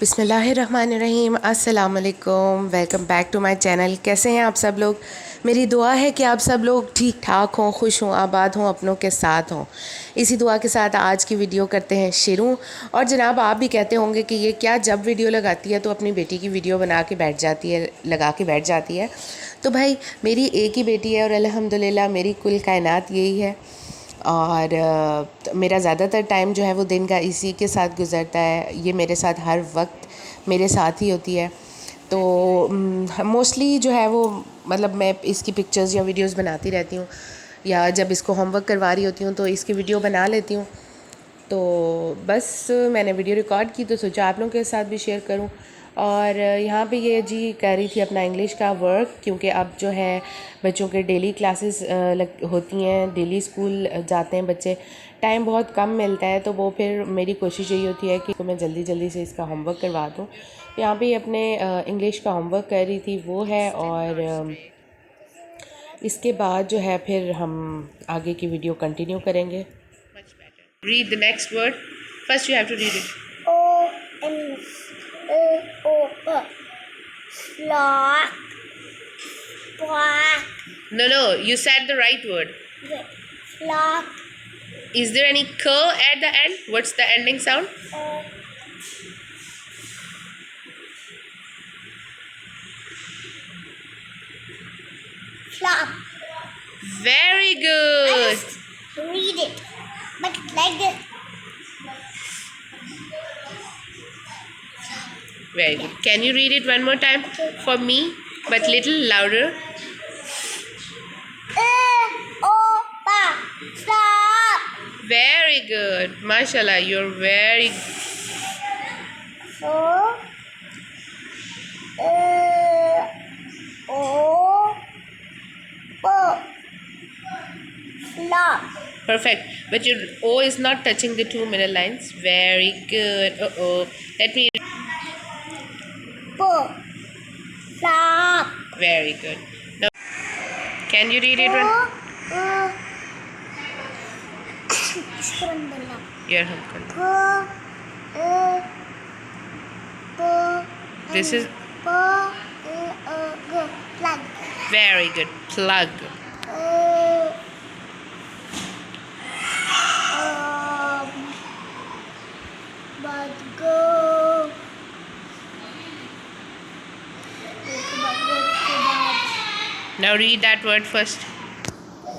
बिस्मिल्लाहिर्रहमानिर्रहीम, अस्सलाम वालेकुम। Welcome back to my channel. कैसे हैं आप सब लोग? मेरी दुआ है कि आप सब लोग ठीक ठाक हों, खुश हों, आबाद हों, अपनों के साथ हों। इसी दुआ के साथ आज की वीडियो करते हैं शुरू। और जनाब, आप भी कहते होंगे कि ये क्या, जब वीडियो लगाती है तो अपनी बेटी की वीडियो बना के बैठ जाती है, लगा के बैठ जाती है। तो भाई, मेरी एक ही बेटी है और अल्हम्दुलिल्लाह मेरी कुल कायनात यही है। और मेरा ज़्यादातर टाइम जो है वो दिन का इसी के साथ गुज़रता है। ये मेरे साथ हर वक्त मेरे साथ ही होती है। तो मोस्टली जो है वो, मतलब मैं इसकी पिक्चर्स या वीडियोस बनाती रहती हूँ, या जब इसको होमवर्क करवा रही होती हूँ तो इसकी वीडियो बना लेती हूँ। तो बस मैंने वीडियो रिकॉर्ड की तो सोचा आप लोगों के साथ भी शेयर करूँ। और यहाँ पे ये जी कह रही थी अपना इंग्लिश का वर्क, क्योंकि अब जो है बच्चों के डेली क्लासेस होती हैं, डेली स्कूल जाते हैं बच्चे, टाइम बहुत कम मिलता है। तो वो फिर मेरी कोशिश यही होती है कि मैं जल्दी जल्दी से इसका होमवर्क करवा दूँ। यहाँ पे अपने इंग्लिश का होमवर्क कर रही थी, वो है। और इसके बाद जो है फिर हम आगे की वीडियो कंटिन्यू करेंगे। Read the next word. First you have to read it. Flock. Flock. No, you said the right word. Flock. Is there any k at the end? What's the ending sound? Flock. Very good. Just read it. But like this. Very good. Can you read it one more time for me, but little louder? Stop. Very good. Mashallah, you're very So. Flock. perfect. But your O is not touching the two middle lines. Very good. Let me. Flock. Very good. Now, can you read it one? Your home. This is Plug. very good. Plug. But go. Now read that word first.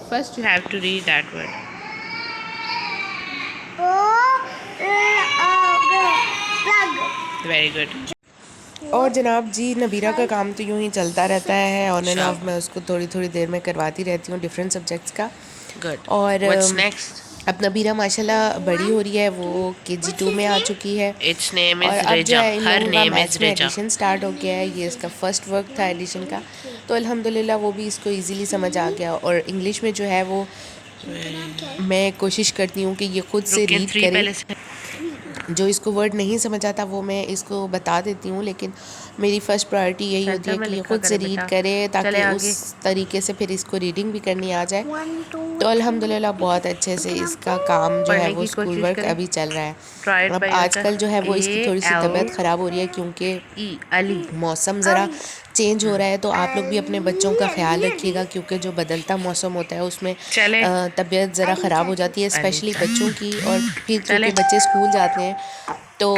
First you have to read that word. Plug. Very good. और जनाब जी, नबीरा का काम तो यूँ ही चलता रहता है, on end of. मैं उसको थोड़ी थोड़ी देर में करवाती रहती हूँ डिफरेंट सब्जेक्ट्स का। Good. और What's next? अब नबीरा माशाल्लाह बड़ी हो रही है, वो KG2 में आ चुकी है। Its name और is अब जो Reja. है इन Her लोगों का name is मैथ्स में Reja. एडिशन स्टार्ट हो गया है। ये इसका फर्स्ट वर्क था एडिशन का, तो अल्हम्दुलिल्लाह वो भी इसको इजीली समझ आ गया। और इंग्लिश में जो है वो मैं कोशिश करती हूँ कि ये खुद से रीड करे। जो इसको वर्ड नहीं समझ आता वो मैं इसको बता देती हूँ, लेकिन मेरी फ़र्स्ट प्रायोरिटी यही होती है कि ये खुद से रीड करे, ताकि उस तरीके से फिर इसको रीडिंग भी करनी आ जाए। तो अल्हम्दुलिल्लाह बहुत अच्छे से इसका काम जो है वो स्कूल वर्क अभी चल रहा है। अब आजकल जो है वो इसकी थोड़ी सी तबीयत ख़राब हो रही है, क्योंकि मौसम ज़रा चेंज हो रहा है। तो आप लोग भी अपने बच्चों का ख्याल रखिएगा, क्योंकि जो बदलता मौसम होता है उसमें तबीयत ज़रा ख़राब हो जाती है, स्पेशली बच्चों की। और फिर क्योंकि बच्चे स्कूल जाते हैं तो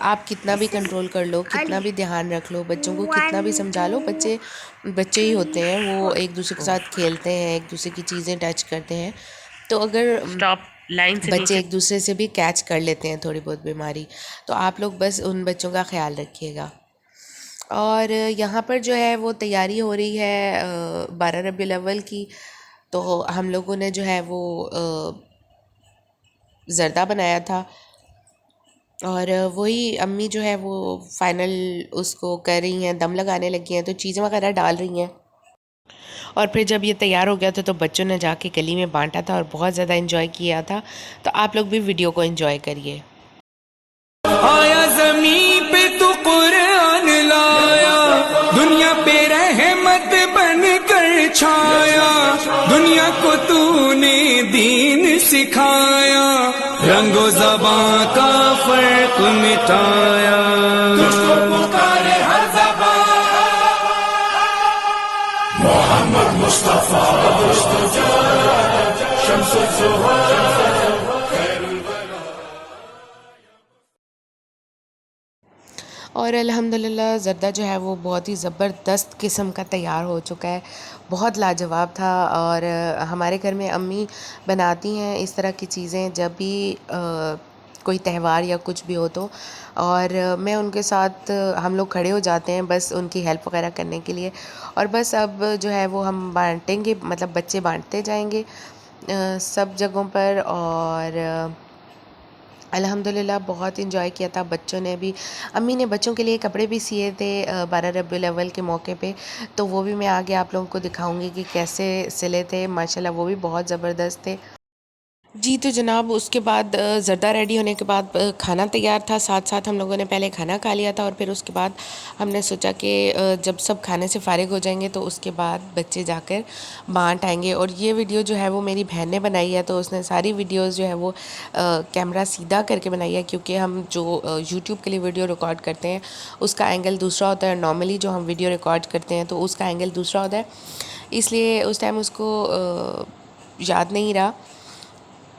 आप कितना भी कंट्रोल कर लो, कितना भी ध्यान रख लो, बच्चों को कितना भी समझा लो, बच्चे बच्चे ही होते हैं। वो एक दूसरे के साथ खेलते हैं, एक दूसरे की चीज़ें टच करते हैं। तो अगर बच्चे एक दूसरे से भी कैच कर लेते हैं थोड़ी बहुत बीमारी, तो आप लोग बस उन बच्चों का ख्याल रखिएगा। और यहाँ पर जो है वो तैयारी हो रही है 12 रबीउल अव्वल की। तो हम लोगों ने जो है वो ज़र्दा बनाया था, और वही अम्मी जो है वो फाइनल उसको कर रही हैं, दम लगाने लगी हैं, तो चीज़ें वगैरह डाल रही हैं। और फिर जब ये तैयार हो गया था तो बच्चों ने जाके गली में बांटा था और बहुत ज़्यादा एंजॉय किया था। तो आप लोग भी वीडियो को एंजॉय करिए। आया ज़मीं पे तो कुरान लाया, दुनिया पे रहमत बन कर छाया, दुनिया को तूने दीन सिखाया, रंगो ज़बां का फर्क मिटाया। और अल्हम्दुलिल्लाह ज़र्दा जो है वो बहुत ही ज़बरदस्त किस्म का तैयार हो चुका है, बहुत लाजवाब था। और हमारे घर में अम्मी बनाती हैं इस तरह की चीज़ें जब भी कोई त्यौहार या कुछ भी हो तो। और मैं उनके साथ हम लोग खड़े हो जाते हैं बस उनकी हेल्प वगैरह करने के लिए। और बस अब जो है वो हम बांटेंगे, मतलब बच्चे बांटते जाएंगे सब जगहों पर। और अल्हम्दुलिल्लाह बहुत इन्जॉय किया था बच्चों ने भी। अम्मी ने बच्चों के लिए कपड़े भी सिए थे 12 रबीउल अव्वल के मौके पे, तो वो भी मैं आगे आप लोगों को दिखाऊंगी कि कैसे सिले थे। माशाल्लाह वो भी बहुत ज़बरदस्त थे। जी तो जनाब उसके बाद ज़र्दा रेडी होने के बाद खाना तैयार था, साथ साथ हम लोगों ने पहले खाना खा लिया था। और फिर उसके बाद हमने सोचा कि जब सब खाने से फ़ारिग हो जाएंगे तो उसके बाद बच्चे जाकर बांट आएंगे। और ये वीडियो जो है वो मेरी बहन ने बनाई है, तो उसने सारी वीडियोस जो है वो कैमरा सीधा करके बनाई है, क्योंकि हम जो यूट्यूब के लिए वीडियो रिकॉर्ड करते हैं उसका एंगल दूसरा होता है। नॉर्मली जो हम वीडियो रिकॉर्ड करते हैं तो उसका एंगल दूसरा होता है, इसलिए उस टाइम उसको याद नहीं रहा,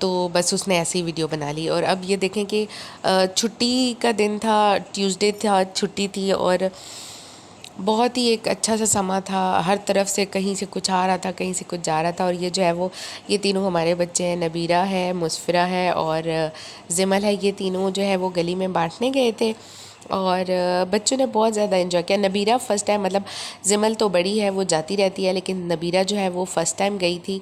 तो बस उसने ऐसी वीडियो बना ली। और अब ये देखें कि छुट्टी का दिन था, ट्यूसडे था, छुट्टी थी और बहुत ही एक अच्छा सा समा था। हर तरफ से कहीं से कुछ आ रहा था, कहीं से कुछ जा रहा था। और ये जो है वो ये तीनों हमारे बच्चे हैं, नबीरा है, मुस्फिरा है और ज़िमल है। ये तीनों जो है वो गली में बांटने गए थे और बच्चों ने बहुत ज़्यादा एंजॉय किया। नबीरा फ़र्स्ट टाइम, मतलब ज़िमल तो बड़ी है वो जाती रहती है, लेकिन नबीरा जो है वो फ़र्स्ट टाइम गई थी।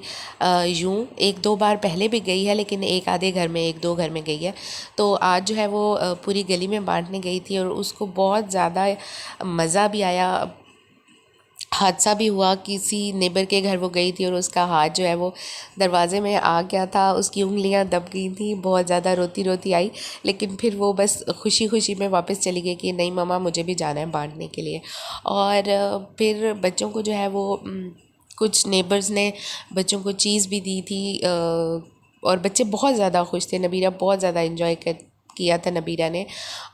यूँ एक दो बार पहले भी गई है, लेकिन एक आधे घर में, एक दो घर में गई है। तो आज जो है वो पूरी गली में बांटने गई थी और उसको बहुत ज़्यादा मज़ा भी आया। हादसा भी हुआ, किसी नेबर के घर वो गई थी और उसका हाथ जो है वो दरवाज़े में आ गया था, उसकी उंगलियां दब गई थी, बहुत ज़्यादा रोती रोती आई। लेकिन फिर वो बस खुशी खुशी में वापस चली गई कि नहीं मम्मा मुझे भी जाना है बांटने के लिए। और फिर बच्चों को जो है वो कुछ नेबर्स ने बच्चों को चीज़ भी दी थी और बच्चे बहुत ज़्यादा खुश थे। नबीरा बहुत ज़्यादा इन्जॉय किया था नबीरा ने।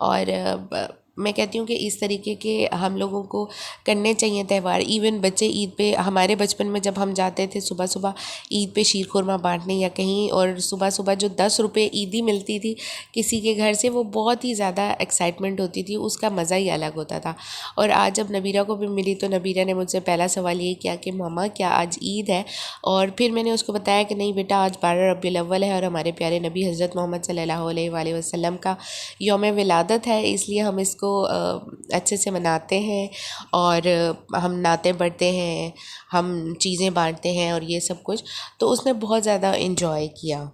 और मैं कहती हूँ कि इस तरीके के हम लोगों को करने चाहिए त्यौहार। इवन बच्चे ईद पे, हमारे बचपन में जब हम जाते थे सुबह सुबह ईद पे शीर खुरमा बांटने या कहीं, और सुबह सुबह जो 10 रुपये ईदी मिलती थी किसी के घर से, वो बहुत ही ज़्यादा एक्साइटमेंट होती थी, उसका मज़ा ही अलग होता था। और आज जब नबीरा को भी मिली तो नबीरा ने मुझसे पहला सवाल ये किया कि मामा क्या आज ईद है। और फिर मैंने उसको बताया कि नहीं बेटा, आज 12 रबीउल अव्वल है और हमारे प्यारे नबी हज़रत मोहम्मद सल्लल्लाहु अलैहि वसल्लम का यौम विलादत है, इसलिए हम इसको अच्छे से मनाते हैं और हम नाते पढ़ते हैं, हम चीज़ें बांटते हैं और ये सब कुछ। तो उसने बहुत ज़्यादा इन्जॉय किया।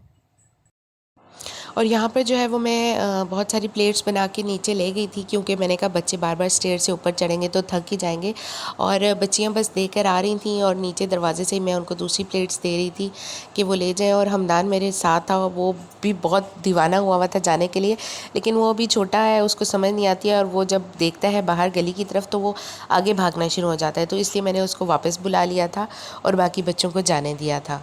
और यहाँ पर जो है वो मैं बहुत सारी प्लेट्स बना के नीचे ले गई थी, क्योंकि मैंने कहा बच्चे बार बार स्टेयर से ऊपर चढ़ेंगे तो थक ही जाएंगे। और बच्चियाँ बस देकर आ रही थी और नीचे दरवाजे से मैं उनको दूसरी प्लेट्स दे रही थी कि वो ले जाएं। और हमदान मेरे साथ था, वो भी बहुत दीवाना हुआ था जाने के लिए, लेकिन वो अभी छोटा है, उसको समझ नहीं आती है। और वो जब देखता है बाहर गली की तरफ तो वो आगे भागना शुरू हो जाता है, तो इसलिए मैंने उसको वापस बुला लिया था और बाकी बच्चों को जाने दिया था।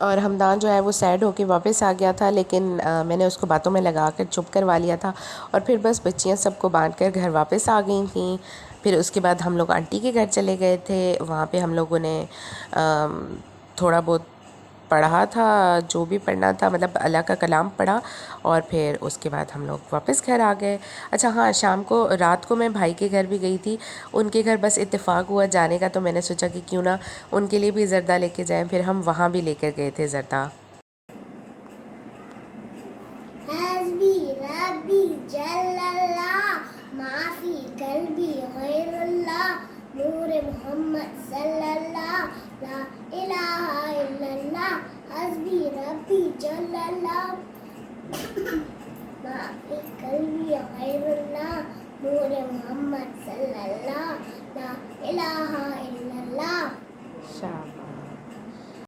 और हमदान जो है वो सैड होके वापस आ गया था, लेकिन मैंने उसको बातों में लगा कर चुप करवा लिया था। और फिर बस बच्चियाँ सबको बांट कर घर वापस आ गई थीं। फिर उसके बाद हम लोग आंटी के घर चले गए थे, वहाँ पे हम लोगों ने थोड़ा बहुत पढ़ा था, जो भी पढ़ना था, मतलब अल्लाह का कलाम पढ़ा। और फिर उसके बाद हम लोग वापस घर आ गए। अच्छा हाँ, शाम को, रात को मैं भाई के घर भी गई थी, उनके घर बस इत्तेफाक हुआ जाने का, तो मैंने सोचा कि क्यों ना उनके लिए भी ज़र्दा लेके जाएं। फिर हम वहाँ भी लेकर गए थे ज़र्दा। हस्बी रब्बी जल्लल्लाह माफी कल्बी गैरुल्लाह नूर मोहम्मद सल्लल्लाह ला इलाहा इल्लल्लाह हस्बी रब्बी जल्लल्लाह माफी कल्बी गैरुल्लाह नूर मोहम्मद सल्लल्लाह ला इलाहा इल्लल्लाह।